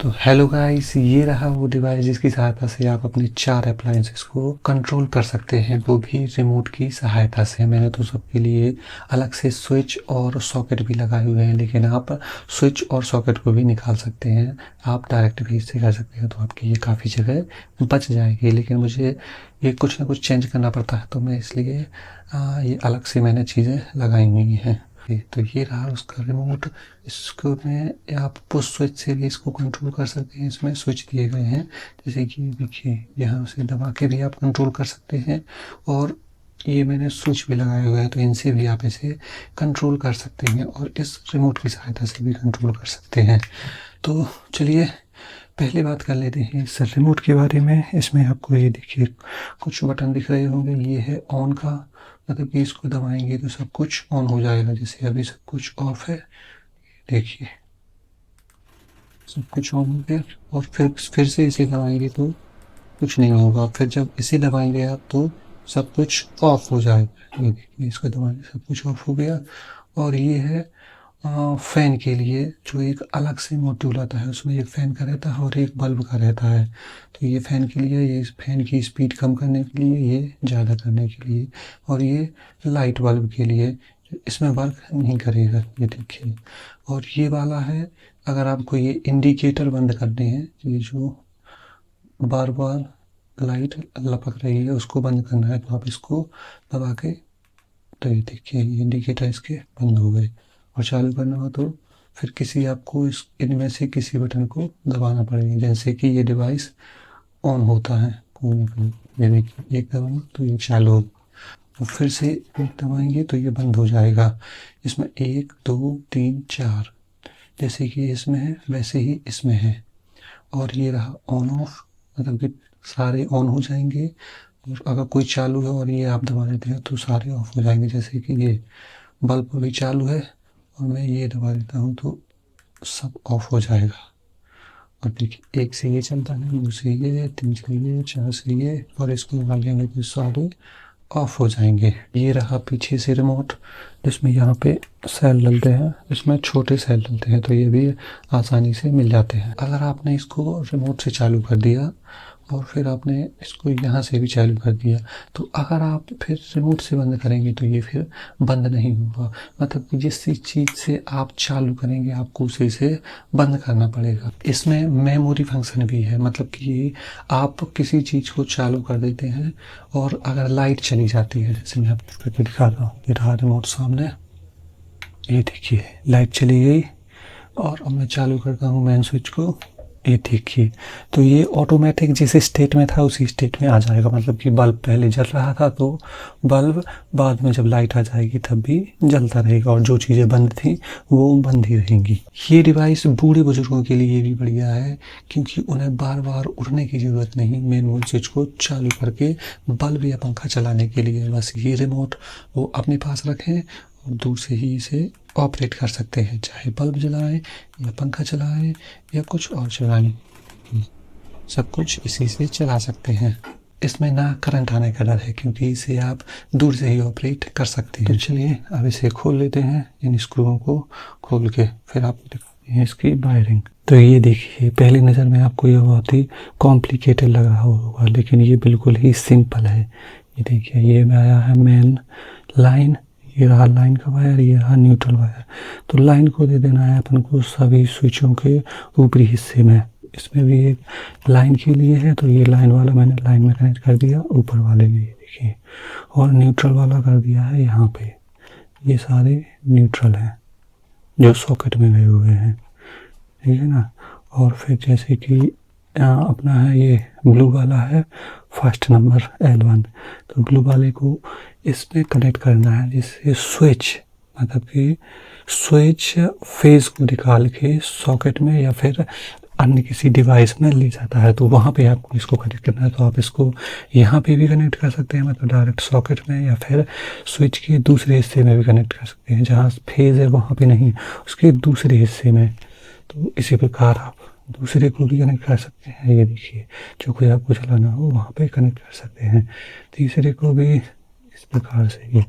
तो hello guys, ये रहा वो डिवाइस जिसकी सहायता से आप अपने 4 अप्लायंसेस को कंट्रोल कर सकते हैं, वो भी रिमोट की सहायता से। मैंने तो सबके लिए अलग से स्विच और सॉकेट भी लगाए हुए हैं, लेकिन आप स्विच और सॉकेट को भी निकाल सकते हैं। आप डायरेक्ट भी इससे कर सकते हैं, तो आपकी ये काफ़ी जगह बच जाएगी। लेकिन मुझे ये कुछ ना कुछ चेंज करना पड़ता है, तो मैं इसलिए ये अलग से मैंने चीज़ें लगाई हुई हैं। तो ये रहा उसका रिमोट। इसको में आप पुश स्विच से भी इसको कंट्रोल कर सकते हैं। इसमें स्विच दिए गए हैं, जैसे कि देखिए यहाँ से दबा के भी आप कंट्रोल कर सकते हैं, और ये मैंने स्विच भी लगाए हुए हैं, तो इनसे भी आप इसे कंट्रोल कर सकते हैं और इस रिमोट की सहायता से भी कंट्रोल कर सकते हैं। तो चलिए पहले बात कर लेते हैं इस रिमोट के बारे में। इसमें आपको ये देखिए कुछ बटन दिख रहे होंगे। ये है ऑन का, मतलब कि इसको दबाएंगे तो सब कुछ ऑन हो जाएगा। जैसे अभी सब कुछ ऑफ है, देखिए सब कुछ ऑन हो गया। और फिर से इसे दबाएंगे तो कुछ नहीं होगा। फिर जब इसे दबाएंगे आप तो सब कुछ ऑफ हो जाएगा। ये देखिए इसको दबाएंगे सब कुछ ऑफ हो गया। और ये है फ़ैन के लिए, जो एक अलग से मॉड्यूल आता है, उसमें एक फ़ैन का रहता है और एक बल्ब का रहता है। तो ये फ़ैन के लिए, ये फ़ैन की स्पीड कम करने के लिए, ये ज़्यादा करने के लिए, और ये लाइट बल्ब के लिए, इसमें वर्क नहीं करेगा। ये देखिए। और ये वाला है, अगर आपको ये इंडिकेटर बंद करने हैं, ये जो बार बार लाइट लपक रही है उसको बंद करना है, तो आप इसको दबा के, तो ये देखिए ये इंडिकेटर इसके बंद हो गए। और चालू करना हो तो फिर किसी आपको इस इनमें से किसी बटन को दबाना पड़ेगा, जैसे कि ये डिवाइस ऑन होता है। ये देखिए एक दबाएंगे तो ये चालू हो, और फिर से एक दबाएंगे तो ये बंद हो जाएगा। इसमें 1 2 3 4, जैसे कि इसमें है वैसे ही इसमें है। और ये रहा ऑन ऑफ, मतलब कि सारे ऑन हो जाएंगे, और अगर कोई चालू है और ये आप दबा देते हैं तो सारे ऑफ हो जाएंगे। जैसे कि ये बल्ब अभी चालू है और मैं ये दबा देता हूँ तो सब ऑफ हो जाएगा। और देखिए 1 से ये चलता है, 2 से ये, 3 से ये, 4 से ये, और इसको निकालेंगे तो सारे ऑफ हो जाएंगे। ये रहा पीछे से रिमोट, जिसमें यहाँ पे सेल डलते हैं, इसमें छोटे सेल डलते हैं, तो ये भी आसानी से मिल जाते हैं। अगर आपने इसको रिमोट से चालू कर दिया और फिर आपने इसको यहाँ से भी चालू कर दिया, तो अगर आप फिर रिमोट से बंद करेंगे तो ये फिर बंद नहीं होगा। मतलब कि जिस चीज़ से आप चालू करेंगे आपको उसी से बंद करना पड़ेगा। इसमें मेमोरी फंक्शन भी है, मतलब कि आप किसी चीज़ को चालू कर देते हैं और अगर लाइट चली जाती है, जैसे मैं आपको करके दिखा रहा हूँ, ये रहा रिमोट सामने, ये देखिए लाइट चली गई। और अब मैं चालू करता हूँ मेन स्विच को, ये देखिए, तो ये ऑटोमेटिक जिस स्टेट में था उसी स्टेट में आ जाएगा। मतलब कि बल्ब पहले जल रहा था तो बल्ब बाद में जब लाइट आ जाएगी तब भी जलता रहेगा, और जो चीज़ें बंद थी वो बंद ही रहेंगी। ये डिवाइस बूढ़े बुजुर्गों के लिए भी बढ़िया है, क्योंकि उन्हें बार बार उठने की ज़रूरत नहीं। मेन स्विच को चालू करके बल्ब या पंखा चलाने के लिए बस ये रिमोट वो अपने पास रखें और दूर से ही इसे ऑपरेट कर सकते हैं, चाहे बल्ब जलाएं या पंखा चलाएं या कुछ और चलाएं, सब कुछ इसी से चला सकते हैं। इसमें ना करंट आने का डर है, क्योंकि इसे आप दूर से ही ऑपरेट कर सकते हैं। तो चलिए अब इसे खोल लेते हैं, इन स्क्रूओं को खोल के फिर आपको दिखाते हैं इसकी वायरिंग। तो ये देखिए पहली नज़र में आपको ये बहुत ही कॉम्प्लिकेटेड लग रहा होगा, लेकिन ये बिल्कुल ही सिंपल है। ये देखिए ये आया है मेन लाइन, ये रहा लाइन का वायर, ये रहा न्यूट्रल वायर। तो लाइन को दे देना है अपन को सभी स्विचों के ऊपरी हिस्से में। इसमें भी एक लाइन के लिए है, तो ये लाइन वाला मैंने लाइन में कनेक्ट कर दिया ऊपर वाले में, ये देखिए। और न्यूट्रल वाला कर दिया है यहाँ पे। ये सारे न्यूट्रल हैं जो सॉकेट में गए हुए हैं, ठीक है ना। और फिर जैसे कि अपना है ये ब्लू वाला है फर्स्ट नंबर L1, तो ब्लू वाले को इसमें कनेक्ट करना है, जिससे स्विच, मतलब कि स्विच फेज को निकाल के सॉकेट में या फिर अन्य किसी डिवाइस में ले जाता है, तो वहाँ पे आपको इसको कनेक्ट करना है। तो आप इसको यहाँ पे भी कनेक्ट कर सकते हैं, मतलब डायरेक्ट सॉकेट में, या फिर स्विच के दूसरे हिस्से में भी कनेक्ट कर सकते हैं, जहाँ फेज है वहाँ पे नहीं, उसके दूसरे हिस्से में। तो इसी प्रकार आप दूसरे को भी कनेक्ट कर सकते हैं। ये देखिए जो कोई आपको चलाना हो वहाँ पे कनेक्ट कर सकते हैं। तीसरे को भी इस प्रकार से ये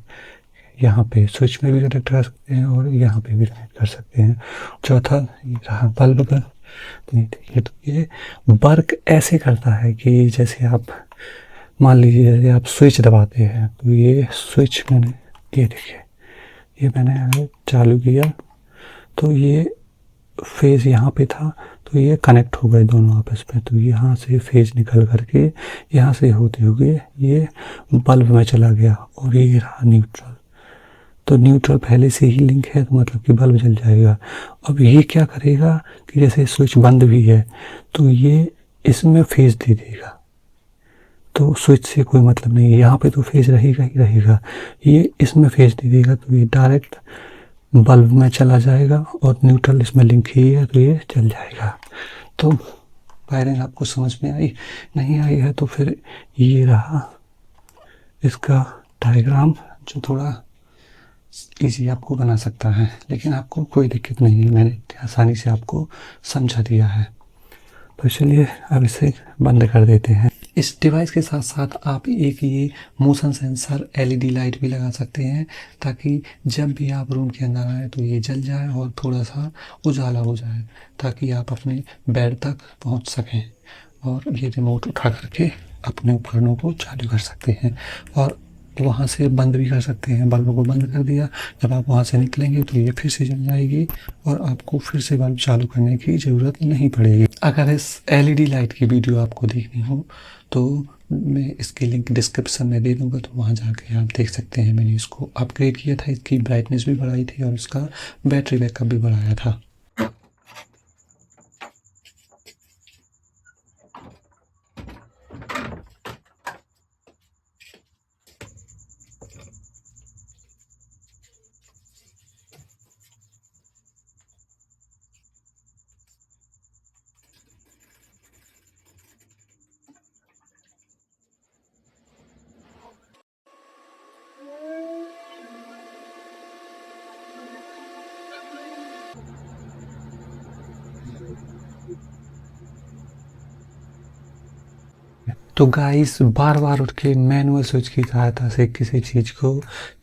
यहाँ पे स्विच में भी कनेक्ट कर सकते हैं और यहाँ पे भी कनेक्ट कर सकते हैं। चौथा ये रहा बल्ब का, तो ये देखिए, तो ये वर्क ऐसे करता है कि जैसे आप मान लीजिए जैसे आप स्विच दबाते हैं, तो ये स्विच मैंने, ये देखिए, ये मैंने अगर चालू किया तो ये फेज़ यहाँ पे था, तो ये कनेक्ट हो गए दोनों आपस में। तो यहाँ से फेज़ निकल करके यहाँ से होते हुए ये बल्ब में चला गया और ये रहा न्यूट्रल। तो न्यूट्रल पहले से ही लिंक है, तो मतलब कि बल्ब जल जाएगा। अब ये क्या करेगा कि जैसे स्विच बंद भी है तो ये इसमें फेज़ दे देगा, तो स्विच से कोई मतलब नहीं है, यहाँ पे तो फेज़ रहेगा ही रहेगा, ये इसमें फेज़ दे देगा, तो ये डायरेक्ट बल्ब में चला जाएगा और न्यूट्रल इसमें लिंक ही है, तो ये चल जाएगा। तो वायरिंग आपको समझ में आई? नहीं आई है तो फिर ये रहा इसका डायग्राम, जो थोड़ा इजी आपको बना सकता है, लेकिन आपको कोई दिक्कत नहीं है, मैंने आसानी से आपको समझा दिया है। तो चलिए अब इसे बंद कर देते हैं। इस डिवाइस के साथ साथ आप एक ये मोशन सेंसर एलईडी लाइट भी लगा सकते हैं, ताकि जब भी आप रूम के अंदर आए तो ये जल जाए और थोड़ा सा उजाला हो जाए, ताकि आप अपने बेड तक पहुंच सकें और ये रिमोट उठा करके अपने उपकरणों को चालू कर सकते हैं और वहाँ से बंद भी कर सकते हैं। बल्ब को बंद कर दिया, जब आप वहाँ से निकलेंगे तो ये फिर से जल जाएगी और आपको फिर से बल्ब चालू करने की ज़रूरत नहीं पड़ेगी। अगर इस एलईडी लाइट की वीडियो आपको देखनी हो तो मैं इसकी लिंक डिस्क्रिप्शन में दे दूँगा, तो वहाँ जाके आप देख सकते हैं। मैंने इसको अपग्रेड किया था, इसकी ब्राइटनेस भी बढ़ाई थी और इसका बैटरी बैकअप भी बढ़ाया था। तो गाइस बार बार उठ के मैनुअल स्विच की सहायता से किसी चीज़ को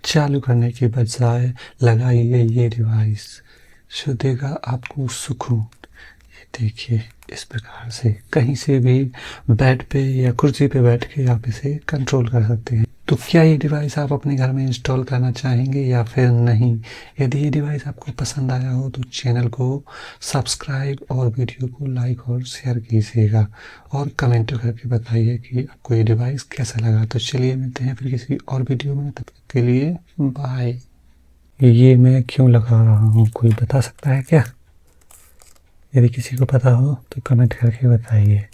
चालू करने के बजाय लगाइए ये डिवाइस, जो देगा आपको सुकून। ये देखिए, इस प्रकार से कहीं से भी बेड पे या कुर्सी पे बैठ के आप इसे कंट्रोल कर सकते हैं। तो क्या ये डिवाइस आप अपने घर में इंस्टॉल करना चाहेंगे या फिर नहीं? यदि ये डिवाइस आपको पसंद आया हो तो चैनल को सब्सक्राइब और वीडियो को लाइक और शेयर कीजिएगा और कमेंट करके बताइए कि आपको ये डिवाइस कैसा लगा। तो चलिए मिलते हैं फिर किसी और वीडियो में, तब तक के लिए बाय। ये मैं क्यों लगा रहा हूँ, कोई बता सकता है क्या? यदि किसी को पता हो तो कमेंट करके बताइए।